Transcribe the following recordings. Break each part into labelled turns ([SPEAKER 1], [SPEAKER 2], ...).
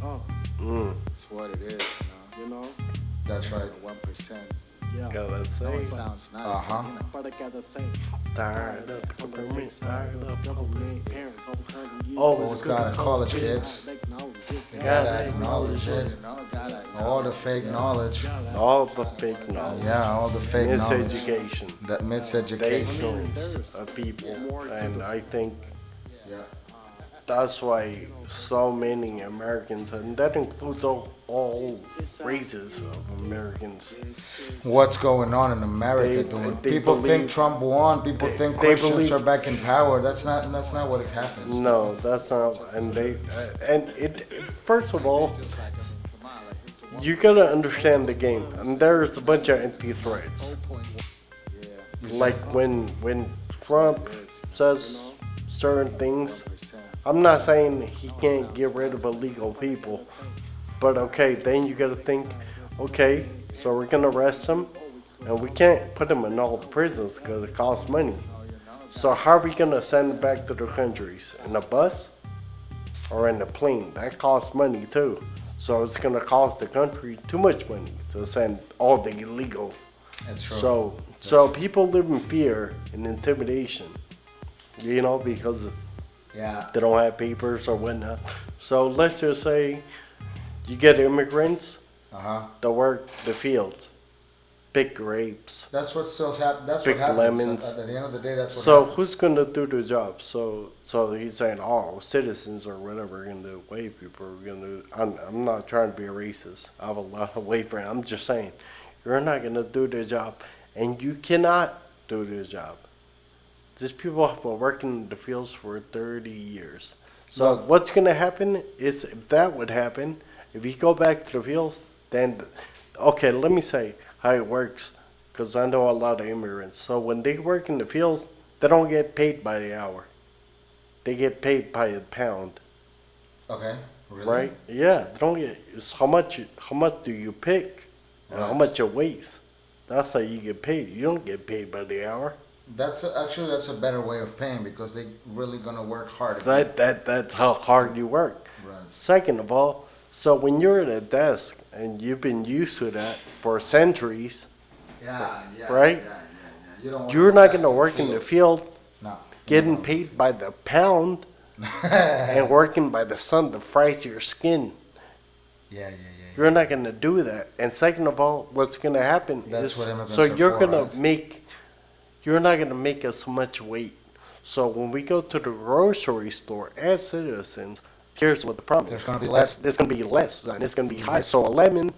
[SPEAKER 1] Oh,
[SPEAKER 2] That's what it is,
[SPEAKER 1] you know.
[SPEAKER 3] That's right.
[SPEAKER 2] 1%.
[SPEAKER 1] Yeah.
[SPEAKER 4] Gotta
[SPEAKER 2] No,
[SPEAKER 4] say,
[SPEAKER 2] it sounds nice.
[SPEAKER 3] Uh-huh.
[SPEAKER 2] But, you know,
[SPEAKER 1] But I gotta say,
[SPEAKER 4] tired of government, tired of government.
[SPEAKER 1] parents always telling you.
[SPEAKER 4] Always
[SPEAKER 3] Always got college kids.
[SPEAKER 1] You
[SPEAKER 3] Gotta acknowledge it.
[SPEAKER 2] you know, gotta
[SPEAKER 3] All the fake knowledge.
[SPEAKER 4] All the fake knowledge,
[SPEAKER 3] Yeah, all the fake knowledge.
[SPEAKER 4] miseducation,
[SPEAKER 3] That
[SPEAKER 4] the
[SPEAKER 3] miseducation.
[SPEAKER 4] ignorance of people, and I think
[SPEAKER 3] Yeah.
[SPEAKER 4] that's why so many Americans, and that includes all races of Americans,
[SPEAKER 3] What's going on in America,
[SPEAKER 4] They-
[SPEAKER 3] dude?
[SPEAKER 4] they
[SPEAKER 3] People think
[SPEAKER 4] believe-
[SPEAKER 3] Trump won. People think
[SPEAKER 4] they
[SPEAKER 3] Christians
[SPEAKER 4] believe-
[SPEAKER 3] are back in power. That's not what happens.
[SPEAKER 4] no, that's not, and they, and it, first of all, you gotta understand the game, and there's a bunch of empty threats. Like when Trump says certain things, I'm not saying he can't get rid of illegal people, but okay, then you gotta think, okay, so we're gonna arrest him, and we can't put him in all the prisons because it costs money. So how are we gonna send them back to their countries? In a bus or in a plane? That costs money too. So it's gonna cost the country too much money to send all the illegals.
[SPEAKER 3] That's true.
[SPEAKER 4] So people live in fear and intimidation, you know, because
[SPEAKER 3] Yeah.
[SPEAKER 4] they don't have papers or whatnot. So let's just say you get immigrants
[SPEAKER 3] Uh-huh.
[SPEAKER 4] that work the fields, pick grapes.
[SPEAKER 3] That's what still happens. That's
[SPEAKER 4] Pick
[SPEAKER 3] what happens.
[SPEAKER 4] lemons.
[SPEAKER 3] At the end of the day, that's what
[SPEAKER 4] So
[SPEAKER 3] happens.
[SPEAKER 4] who's gonna do the job? So he's saying, oh, citizens or whatever are gonna do. White people are gonna do. I'm not trying to be a racist. I have a lot of white friends. I'm just saying, you're not gonna do the job, and you cannot do this job. These people have been working in the fields for 30 years. So
[SPEAKER 3] Look.
[SPEAKER 4] what's gonna happen is, if that would happen, if you go back to the fields, then okay, let me say how it works, because I know a lot of immigrants. So when they work in the fields, they don't get paid by the hour. They get paid by the pound,
[SPEAKER 3] Okay. Really?
[SPEAKER 4] right? Yeah, they don't get. It's how much do you pick, and how
[SPEAKER 3] Right.
[SPEAKER 4] much you waste. That's how you get paid. You don't get paid by the hour.
[SPEAKER 3] That's a better way of paying because they really gonna work hard.
[SPEAKER 4] That's how hard you work.
[SPEAKER 3] Right.
[SPEAKER 4] Second of all, so when you're at a desk and you've been used to that for centuries,
[SPEAKER 3] Yeah. Yeah.
[SPEAKER 4] Right?
[SPEAKER 3] Yeah. Yeah. You don't. wanna
[SPEAKER 4] you're
[SPEAKER 3] go
[SPEAKER 4] not
[SPEAKER 3] back
[SPEAKER 4] going to
[SPEAKER 3] to
[SPEAKER 4] work in the
[SPEAKER 3] fields.
[SPEAKER 4] field
[SPEAKER 3] No.
[SPEAKER 4] getting paid by the pound and working by the sun that fries your skin.
[SPEAKER 3] Yeah. Yeah.
[SPEAKER 4] You're not going to do that. And second of all, what's going to happen
[SPEAKER 3] That's
[SPEAKER 4] is,
[SPEAKER 3] what immigrants
[SPEAKER 4] so
[SPEAKER 3] are
[SPEAKER 4] you're
[SPEAKER 3] for,
[SPEAKER 4] going
[SPEAKER 3] right?
[SPEAKER 4] to make, you're not going to make as much weight. So when we go to the grocery store as citizens, here's what the problem
[SPEAKER 3] There's
[SPEAKER 4] is.
[SPEAKER 3] gonna be less.
[SPEAKER 4] It's going to be less, and it's going to be high. So a lemon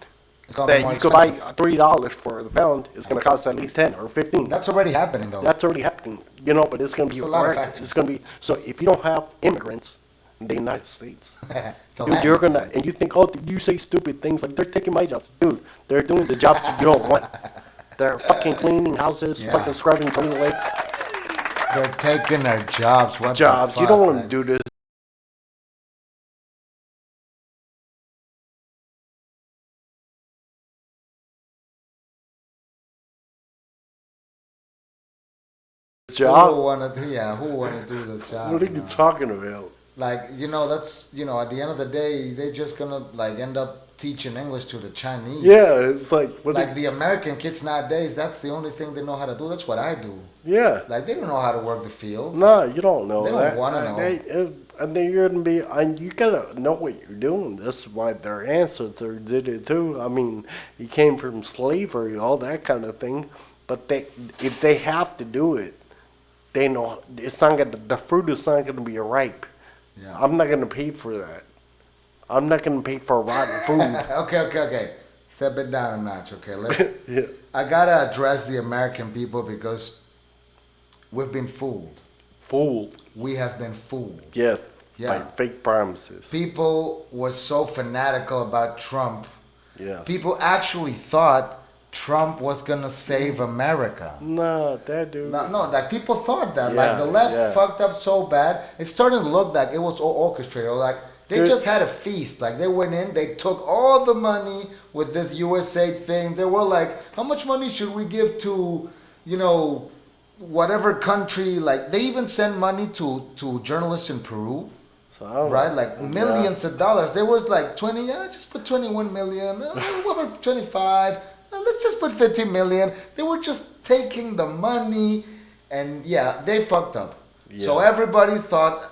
[SPEAKER 3] It's gonna be
[SPEAKER 4] that
[SPEAKER 3] more
[SPEAKER 4] you could buy
[SPEAKER 3] expensive.
[SPEAKER 4] $3 for the pound is going to cost at least 10 or 15.
[SPEAKER 3] That's already happening though.
[SPEAKER 4] That's already happening, you know, but it's going to be
[SPEAKER 3] It's a lot of
[SPEAKER 4] worse.
[SPEAKER 3] factors.
[SPEAKER 4] It's going to be, so if you don't have immigrants in the United States,
[SPEAKER 3] The
[SPEAKER 4] dude,
[SPEAKER 3] land.
[SPEAKER 4] you're going to, and you think, oh, you say stupid things like they're taking my jobs. Dude, they're doing the jobs you don't want. They're fucking cleaning houses,
[SPEAKER 3] Yeah.
[SPEAKER 4] fucking scrubbing toilets,
[SPEAKER 3] They're taking their jobs. What
[SPEAKER 4] jobs.
[SPEAKER 3] The
[SPEAKER 4] You
[SPEAKER 3] fuck,
[SPEAKER 4] don't want
[SPEAKER 3] man?
[SPEAKER 4] to do this.
[SPEAKER 3] Who
[SPEAKER 4] Job?
[SPEAKER 3] wanna do? Yeah, who wanna do the job?
[SPEAKER 4] What are
[SPEAKER 3] you
[SPEAKER 4] you
[SPEAKER 3] know?
[SPEAKER 4] talking about?
[SPEAKER 3] Like that's at the end of the day, they're just gonna like end up teaching English to the Chinese.
[SPEAKER 4] Yeah, it's like, what
[SPEAKER 3] Like the American kids nowadays, that's the only thing they know how to do. That's what I do.
[SPEAKER 4] yeah.
[SPEAKER 3] Like they don't know how to work the field.
[SPEAKER 4] No, you don't know
[SPEAKER 3] They don't
[SPEAKER 4] that.
[SPEAKER 3] wanna know.
[SPEAKER 4] And then you're gonna be, and you gotta know what you're doing. That's why their ancestors did it too. I mean, he came from slavery, all that kind of thing. But if they have to do it, they know it's not gonna. The fruit is not gonna be ripe.
[SPEAKER 3] Yeah.
[SPEAKER 4] I'm not gonna pay for that. I'm not gonna pay for rotten food.
[SPEAKER 3] Okay. Step it down a notch. Okay, let's.
[SPEAKER 4] Yeah.
[SPEAKER 3] I gotta address the American people because we've been fooled.
[SPEAKER 4] Fooled.
[SPEAKER 3] We have been fooled.
[SPEAKER 4] Yeah.
[SPEAKER 3] Yeah.
[SPEAKER 4] By fake promises.
[SPEAKER 3] People were so fanatical about Trump.
[SPEAKER 4] Yeah.
[SPEAKER 3] People actually thought Trump was gonna save America.
[SPEAKER 4] No, that dude.
[SPEAKER 3] No, like people thought that.
[SPEAKER 4] Yeah,
[SPEAKER 3] Like the left
[SPEAKER 4] yeah.
[SPEAKER 3] fucked up so bad. It started to look like it was all orchestrated. Like they
[SPEAKER 4] Dude.
[SPEAKER 3] just had a feast. Like they went in, they took all the money with this USA thing. They were like, how much money should we give to, whatever country? Like they even sent money to journalists in Peru.
[SPEAKER 4] So I don't
[SPEAKER 3] right?
[SPEAKER 4] know.
[SPEAKER 3] Like millions of dollars. There was like 20, yeah, just put 21 million. What about 25? Let's just put 50 million. They were just taking the money, and yeah, they fucked up. So
[SPEAKER 4] Yeah.
[SPEAKER 3] everybody thought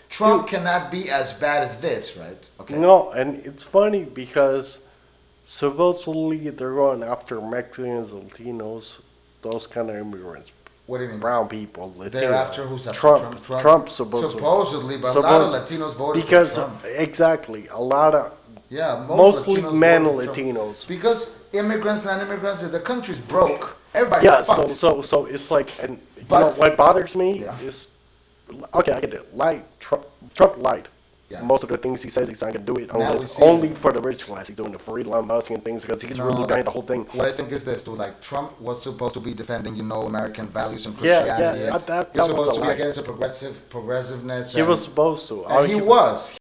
[SPEAKER 3] Trump
[SPEAKER 4] Dude.
[SPEAKER 3] cannot be as bad as this, right? Okay.
[SPEAKER 4] No, and it's funny because supposedly they're going after Mexicans, Latinos, those kind of immigrants,
[SPEAKER 3] What do you mean?
[SPEAKER 4] brown people, Latinos.
[SPEAKER 3] They're after who's after
[SPEAKER 4] Trump?
[SPEAKER 3] Trump?
[SPEAKER 4] Trump supposedly.
[SPEAKER 3] Supposedly, but a lot of Latinos voted
[SPEAKER 4] because
[SPEAKER 3] for Trump.
[SPEAKER 4] exactly a lot of
[SPEAKER 3] Yeah,
[SPEAKER 4] mostly
[SPEAKER 3] Latinos
[SPEAKER 4] men
[SPEAKER 3] voted for Trump.
[SPEAKER 4] Latinos.
[SPEAKER 3] Because immigrants, non-immigrants, if the country's broke, everybody's
[SPEAKER 4] Yeah,
[SPEAKER 3] fucked.
[SPEAKER 4] so it's like, and you
[SPEAKER 3] But-
[SPEAKER 4] know what bothers me
[SPEAKER 3] Yeah.
[SPEAKER 4] is, okay, I get it. Trump lied.
[SPEAKER 3] Yeah.
[SPEAKER 4] Most of the things he says he's not gonna do it
[SPEAKER 3] Now we
[SPEAKER 4] unless,
[SPEAKER 3] see
[SPEAKER 4] only
[SPEAKER 3] that.
[SPEAKER 4] for the rich class. He's doing it for Elon Musk and things because he's
[SPEAKER 3] No,
[SPEAKER 4] really behind the whole thing.
[SPEAKER 3] What I think is this, too. Like, Trump was supposed to be defending, American values and
[SPEAKER 4] Yeah,
[SPEAKER 3] Christianity.
[SPEAKER 4] yeah,
[SPEAKER 3] and
[SPEAKER 4] that
[SPEAKER 3] he's
[SPEAKER 4] was
[SPEAKER 3] supposed
[SPEAKER 4] a
[SPEAKER 3] to be
[SPEAKER 4] lie.
[SPEAKER 3] against the progressiveness.
[SPEAKER 4] He was supposed to.
[SPEAKER 3] And he was.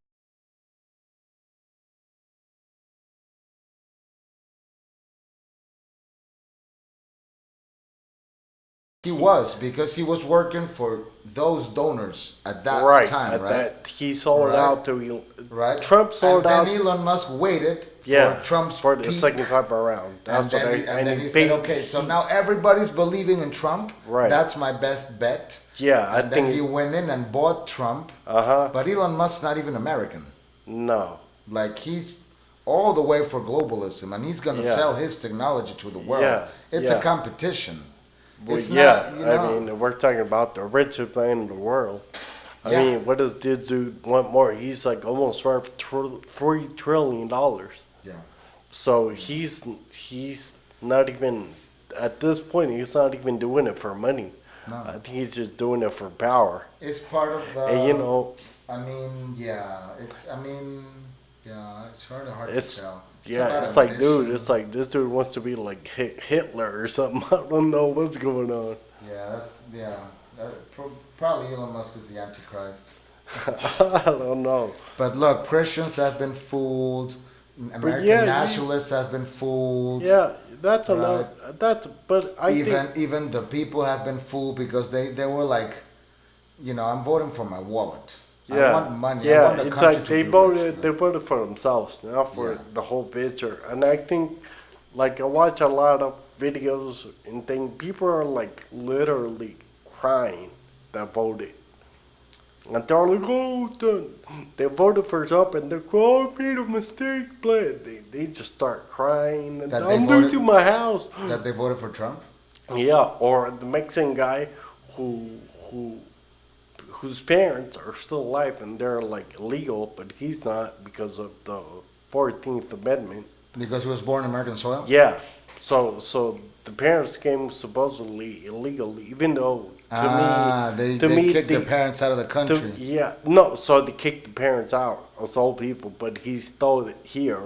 [SPEAKER 3] He was, because he was working for those donors at that
[SPEAKER 4] right
[SPEAKER 3] time,
[SPEAKER 4] at
[SPEAKER 3] right?
[SPEAKER 4] that he sold
[SPEAKER 3] Right.
[SPEAKER 4] out to
[SPEAKER 3] Right.
[SPEAKER 4] Trump sold
[SPEAKER 3] and
[SPEAKER 4] out.
[SPEAKER 3] then Elon Musk waited
[SPEAKER 4] Yeah,
[SPEAKER 3] for Trump's
[SPEAKER 4] for the
[SPEAKER 3] peak,
[SPEAKER 4] second time around. That's
[SPEAKER 3] and
[SPEAKER 4] what
[SPEAKER 3] then, and then he
[SPEAKER 4] paid-
[SPEAKER 3] said, "Okay, so now everybody's believing in Trump.
[SPEAKER 4] Right.
[SPEAKER 3] That's my best bet."
[SPEAKER 4] Yeah, I
[SPEAKER 3] and then
[SPEAKER 4] think.
[SPEAKER 3] he went in and bought Trump.
[SPEAKER 4] Uh-huh.
[SPEAKER 3] But Elon Musk's not even American.
[SPEAKER 4] No.
[SPEAKER 3] Like, he's all the way for globalism, and he's gonna
[SPEAKER 4] Yeah.
[SPEAKER 3] sell his technology to the world.
[SPEAKER 4] Yeah,
[SPEAKER 3] It's
[SPEAKER 4] yeah.
[SPEAKER 3] a competition.
[SPEAKER 4] Well,
[SPEAKER 3] It's
[SPEAKER 4] yeah,
[SPEAKER 3] not,
[SPEAKER 4] I mean, we're talking about the richest man in the world. I
[SPEAKER 3] Yeah.
[SPEAKER 4] mean, what does this dude want more? He's like almost worth $3 trillion.
[SPEAKER 3] Yeah.
[SPEAKER 4] So he's not even at this point. He's not even doing it for money.
[SPEAKER 3] No.
[SPEAKER 4] I think he's just doing it for power.
[SPEAKER 3] It's part of the.
[SPEAKER 4] And
[SPEAKER 3] I mean, yeah. It's hard
[SPEAKER 4] it's
[SPEAKER 3] to tell.
[SPEAKER 4] yeah,
[SPEAKER 3] about
[SPEAKER 4] it's like, dude,
[SPEAKER 3] ambition.
[SPEAKER 4] it's like this dude wants to be like Hitler or something. I don't know what's going on.
[SPEAKER 3] Probably Elon Musk is the Antichrist.
[SPEAKER 4] I don't know.
[SPEAKER 3] But look, Christians have been fooled. American
[SPEAKER 4] yeah,
[SPEAKER 3] nationalists have been fooled.
[SPEAKER 4] Yeah, that's
[SPEAKER 3] Right.
[SPEAKER 4] another. That's but I think.
[SPEAKER 3] Even the people have been fooled because they were like, I'm voting for my wallet. I
[SPEAKER 4] Yeah,
[SPEAKER 3] want money. I
[SPEAKER 4] yeah.
[SPEAKER 3] want the
[SPEAKER 4] It's
[SPEAKER 3] country
[SPEAKER 4] like
[SPEAKER 3] to
[SPEAKER 4] they
[SPEAKER 3] be
[SPEAKER 4] voted.
[SPEAKER 3] rich.
[SPEAKER 4] They voted for themselves, not for
[SPEAKER 3] Yeah.
[SPEAKER 4] the whole picture. And I think, like, I watch a lot of videos and things. People are like literally crying that voted, and they're like, "Oh, they voted for Trump," and they're, "Oh, I made a mistake." But they just start crying, and
[SPEAKER 3] That they
[SPEAKER 4] I'm
[SPEAKER 3] voted-
[SPEAKER 4] losing my house.
[SPEAKER 3] That they voted for Trump.
[SPEAKER 4] Yeah, or the Mexican guy whose parents are still alive and they're like illegal, but he's not because of the 14th Amendment.
[SPEAKER 3] Because he was born on American soil?
[SPEAKER 4] Yeah, so the parents came supposedly illegally, even though
[SPEAKER 3] They
[SPEAKER 4] to me,
[SPEAKER 3] kicked their
[SPEAKER 4] the-
[SPEAKER 3] parents out of the country.
[SPEAKER 4] no, so they kicked the parents out, as old people, but he's still here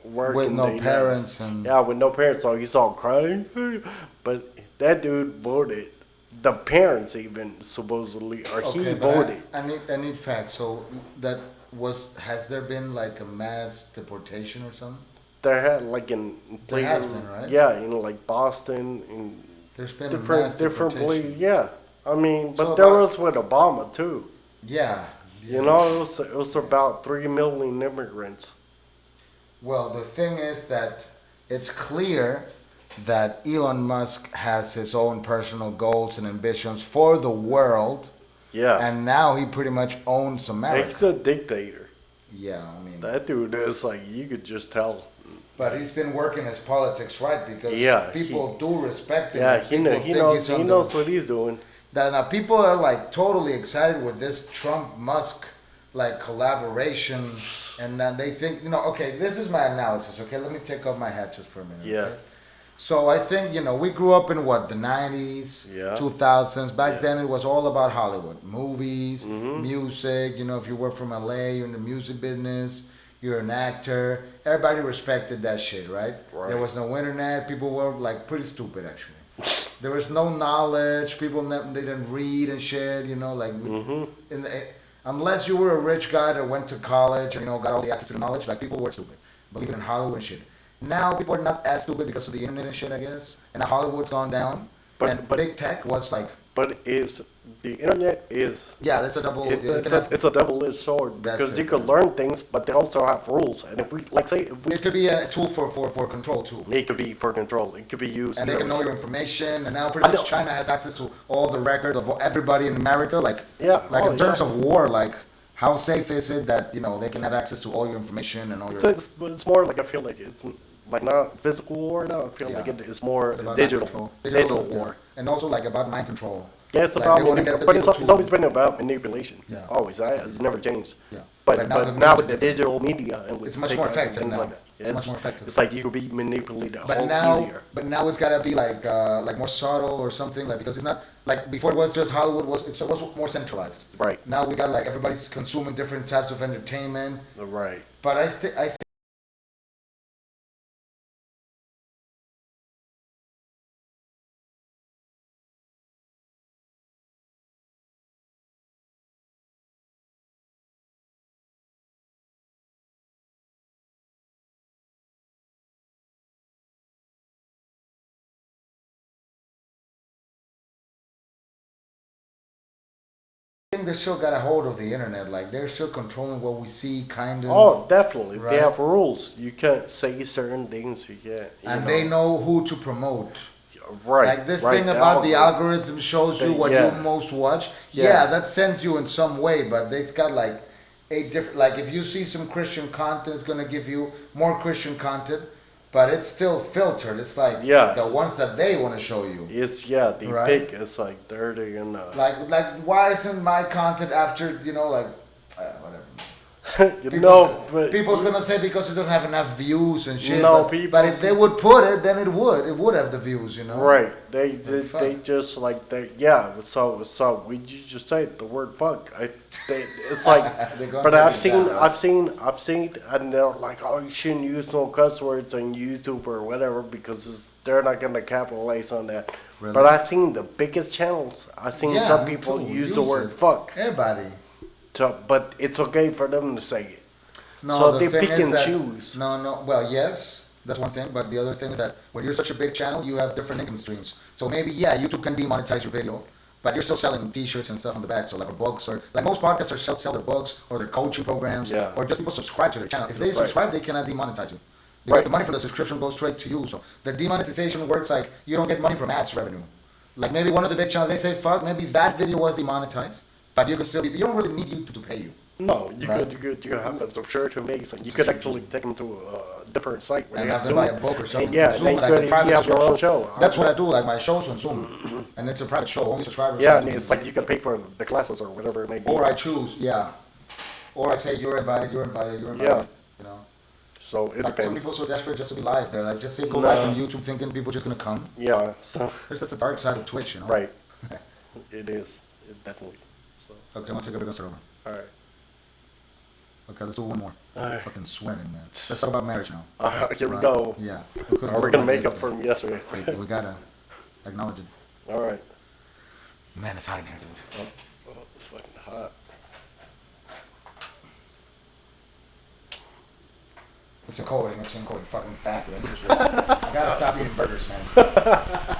[SPEAKER 4] working.
[SPEAKER 3] With no
[SPEAKER 4] the United-
[SPEAKER 3] parents and-
[SPEAKER 4] Yeah, with no parents, so he's all crying. But that dude voted. The parents even supposedly, or he
[SPEAKER 3] Okay, but
[SPEAKER 4] voted.
[SPEAKER 3] I need facts. So has there been like a mass deportation or something?
[SPEAKER 4] There had like in
[SPEAKER 3] There has
[SPEAKER 4] places,
[SPEAKER 3] been, right?
[SPEAKER 4] yeah, in like Boston, in
[SPEAKER 3] There's been a mass
[SPEAKER 4] different
[SPEAKER 3] deportation.
[SPEAKER 4] places. Yeah, I mean, but
[SPEAKER 3] So
[SPEAKER 4] there
[SPEAKER 3] about-
[SPEAKER 4] was with Obama too.
[SPEAKER 3] Yeah.
[SPEAKER 4] You know, it was about 3 million immigrants.
[SPEAKER 3] Well, the thing is that it's clear that Elon Musk has his own personal goals and ambitions for the world,
[SPEAKER 4] Yeah,
[SPEAKER 3] and now he pretty much owns
[SPEAKER 4] he's
[SPEAKER 3] America.
[SPEAKER 4] a dictator.
[SPEAKER 3] Yeah, I mean,
[SPEAKER 4] That dude is like, you could just tell.
[SPEAKER 3] but he's been working his politics right because
[SPEAKER 4] Yeah,
[SPEAKER 3] people do respect him.
[SPEAKER 4] Yeah,
[SPEAKER 3] and
[SPEAKER 4] he
[SPEAKER 3] people
[SPEAKER 4] knows. He
[SPEAKER 3] think
[SPEAKER 4] knows.
[SPEAKER 3] he's
[SPEAKER 4] He
[SPEAKER 3] on
[SPEAKER 4] knows
[SPEAKER 3] the-
[SPEAKER 4] what he's doing.
[SPEAKER 3] That now people are like totally excited with this Trump Musk like collaboration, and they think okay, this is my analysis. Okay, let me take off my hat just for a minute.
[SPEAKER 4] Yeah.
[SPEAKER 3] Okay? So I think we grew up in the 90s,
[SPEAKER 4] Yeah.
[SPEAKER 3] 2000s. Back
[SPEAKER 4] Yeah.
[SPEAKER 3] then it was all about Hollywood, movies,
[SPEAKER 4] Mhm.
[SPEAKER 3] music. If you were from LA, you're in the music business. You're an actor. Everybody respected that shit, right?
[SPEAKER 4] Right.
[SPEAKER 3] There was no internet. People were like pretty stupid actually. There was no knowledge. People they didn't read and shit.
[SPEAKER 4] Mm-hmm.
[SPEAKER 3] Unless you were a rich guy that went to college and got all the access to the knowledge, like people were stupid, believing in Hollywood and shit. Now people are not as stupid because of the internet and shit, I guess. And now Hollywood's gone down.
[SPEAKER 4] But-
[SPEAKER 3] And
[SPEAKER 4] but-
[SPEAKER 3] big tech was like,
[SPEAKER 4] But it's the internet is
[SPEAKER 3] Yeah, that's a double.
[SPEAKER 4] it's a double-edged sword
[SPEAKER 3] That's
[SPEAKER 4] because
[SPEAKER 3] it,
[SPEAKER 4] you can
[SPEAKER 3] man.
[SPEAKER 4] learn things, but they also have rules. And if we like say if we,
[SPEAKER 3] It could be a tool for control too.
[SPEAKER 4] it could be for control. It could be used.
[SPEAKER 3] And they
[SPEAKER 4] you
[SPEAKER 3] can
[SPEAKER 4] know,
[SPEAKER 3] know your information, and now pretty
[SPEAKER 4] I
[SPEAKER 3] much
[SPEAKER 4] know.
[SPEAKER 3] China has access to all the records of everybody in America. Like,
[SPEAKER 4] Yeah,
[SPEAKER 3] like
[SPEAKER 4] oh,
[SPEAKER 3] in terms
[SPEAKER 4] yeah.
[SPEAKER 3] of war, like how safe is it that they can have access to all your information and all your?
[SPEAKER 4] It's more like I feel like it's like not physical war now. I feel
[SPEAKER 3] Yeah.
[SPEAKER 4] like it's more
[SPEAKER 3] It's about
[SPEAKER 4] digital,
[SPEAKER 3] mind control.
[SPEAKER 4] digital
[SPEAKER 3] yeah.
[SPEAKER 4] war.
[SPEAKER 3] And also like about mind control.
[SPEAKER 4] Yeah, it's
[SPEAKER 3] Like,
[SPEAKER 4] about
[SPEAKER 3] they wanna get the
[SPEAKER 4] but it's
[SPEAKER 3] people to-
[SPEAKER 4] always been about manipulation.
[SPEAKER 3] Yeah.
[SPEAKER 4] Always, it's never changed.
[SPEAKER 3] Yeah.
[SPEAKER 4] But
[SPEAKER 3] But now
[SPEAKER 4] but
[SPEAKER 3] the
[SPEAKER 4] now
[SPEAKER 3] means
[SPEAKER 4] with the
[SPEAKER 3] are different.
[SPEAKER 4] digital media and with
[SPEAKER 3] It's much
[SPEAKER 4] TikTok
[SPEAKER 3] more
[SPEAKER 4] and
[SPEAKER 3] effective
[SPEAKER 4] things
[SPEAKER 3] now.
[SPEAKER 4] like that.
[SPEAKER 3] It's much more effective.
[SPEAKER 4] It's like you could be manipulated a
[SPEAKER 3] But
[SPEAKER 4] whole
[SPEAKER 3] now,
[SPEAKER 4] easier.
[SPEAKER 3] but now it's gotta be like more subtle or something like because it's not like before it was just Hollywood it was more centralized.
[SPEAKER 4] Right.
[SPEAKER 3] Now we got like everybody's consuming different types of entertainment.
[SPEAKER 4] Right.
[SPEAKER 3] But I think they still got a hold of the internet. Like they're still controlling what we see, kind of.
[SPEAKER 4] Oh, definitely.
[SPEAKER 3] Right.
[SPEAKER 4] They have rules. You can't say certain things. You can't.
[SPEAKER 3] And they know who to promote.
[SPEAKER 4] Right.
[SPEAKER 3] Like this
[SPEAKER 4] right.
[SPEAKER 3] thing about the algorithm shows you what
[SPEAKER 4] Yeah.
[SPEAKER 3] you most watch.
[SPEAKER 4] Yeah.
[SPEAKER 3] Yeah, that sends you in some way, but they've got like 8 different. Like if you see some Christian content, it's gonna give you more Christian content, but it's still filtered. It's like
[SPEAKER 4] Yeah.
[SPEAKER 3] the ones that they want to show you.
[SPEAKER 4] It's they
[SPEAKER 3] Right.
[SPEAKER 4] pick. It's like they're gonna.
[SPEAKER 3] Like why isn't my content after whatever. People's gonna say because it doesn't have enough views and shit.
[SPEAKER 4] No,
[SPEAKER 3] but if they would put it, then it would have the views,
[SPEAKER 4] Right. They
[SPEAKER 3] fuck.
[SPEAKER 4] just like they yeah. So we just say the word fuck. It's like.
[SPEAKER 3] They're gonna
[SPEAKER 4] But
[SPEAKER 3] take
[SPEAKER 4] I've
[SPEAKER 3] it
[SPEAKER 4] seen
[SPEAKER 3] down,
[SPEAKER 4] I've seen and they're like, oh, you shouldn't use no cuss words on YouTube or whatever because they're not gonna capitalize on that.
[SPEAKER 3] Really?
[SPEAKER 4] But I've seen the biggest channels. I've seen
[SPEAKER 3] Yeah,
[SPEAKER 4] some
[SPEAKER 3] me
[SPEAKER 4] people
[SPEAKER 3] too.
[SPEAKER 4] use the word
[SPEAKER 3] it.
[SPEAKER 4] fuck.
[SPEAKER 3] Everybody.
[SPEAKER 4] So, but it's okay for them to say it.
[SPEAKER 3] No,
[SPEAKER 4] So
[SPEAKER 3] the
[SPEAKER 4] they
[SPEAKER 3] thing
[SPEAKER 4] pick
[SPEAKER 3] is
[SPEAKER 4] and
[SPEAKER 3] that,
[SPEAKER 4] choose.
[SPEAKER 3] No. Well, yes, that's one thing. But the other thing is that when you're such a big channel, you have different income streams. So maybe YouTube can demonetize your video, but you're still selling T-shirts and stuff on the back. So like or books or like most podcasters sell their books or their coaching programs,
[SPEAKER 4] Yeah.
[SPEAKER 3] or just people subscribe to their channel. If they
[SPEAKER 4] Right.
[SPEAKER 3] subscribe, they cannot demonetize you because
[SPEAKER 4] Right.
[SPEAKER 3] the money from the subscription goes straight to you. So the demonetization works like you don't get money from ads revenue. Like maybe one of the big channels they say fuck, maybe that video was demonetized, but you can still you don't really need YouTube to pay you.
[SPEAKER 4] No, you
[SPEAKER 3] Right.
[SPEAKER 4] could have a subscription to make something. You could actually take them to a different site where
[SPEAKER 3] And
[SPEAKER 4] they
[SPEAKER 3] have
[SPEAKER 4] have
[SPEAKER 3] them buy
[SPEAKER 4] Zoom.
[SPEAKER 3] a book or something.
[SPEAKER 4] And yeah,
[SPEAKER 3] Zoom,
[SPEAKER 4] they
[SPEAKER 3] like
[SPEAKER 4] could
[SPEAKER 3] a private
[SPEAKER 4] you have your own
[SPEAKER 3] subscription.
[SPEAKER 4] show.
[SPEAKER 3] That's what I do. Like my shows on Zoom, and it's a private show. Only subscribers.
[SPEAKER 4] Yeah, and it's like you can pay for the classes or whatever it may be.
[SPEAKER 3] Or I choose, yeah. Or I say you're invited, you're invited, you're invited.
[SPEAKER 4] Yeah.
[SPEAKER 3] You know.
[SPEAKER 4] So it
[SPEAKER 3] Like some
[SPEAKER 4] depends.
[SPEAKER 3] people are so desperate just to be live. They're like just say go
[SPEAKER 4] No.
[SPEAKER 3] live on YouTube thinking people just gonna come.
[SPEAKER 4] Yeah. So
[SPEAKER 3] There's that's the dark side of Twitch,
[SPEAKER 4] right, it is. It definitely. So
[SPEAKER 3] Okay, I'm gonna take a big start over.
[SPEAKER 4] all right.
[SPEAKER 3] Okay, let's do one more.
[SPEAKER 4] All right.
[SPEAKER 3] I'm fucking sweating, man. Let's talk about marriage now.
[SPEAKER 4] Here we
[SPEAKER 3] Right?
[SPEAKER 4] go.
[SPEAKER 3] Yeah.
[SPEAKER 4] Are we gonna make up from yesterday?
[SPEAKER 3] We gotta acknowledge it.
[SPEAKER 4] All right.
[SPEAKER 3] Man, it's hot in here, dude.
[SPEAKER 4] Oh, it's fucking hot.
[SPEAKER 3] It's a cold. It's a cold. Fucking fat, dude. I gotta stop eating burgers, man.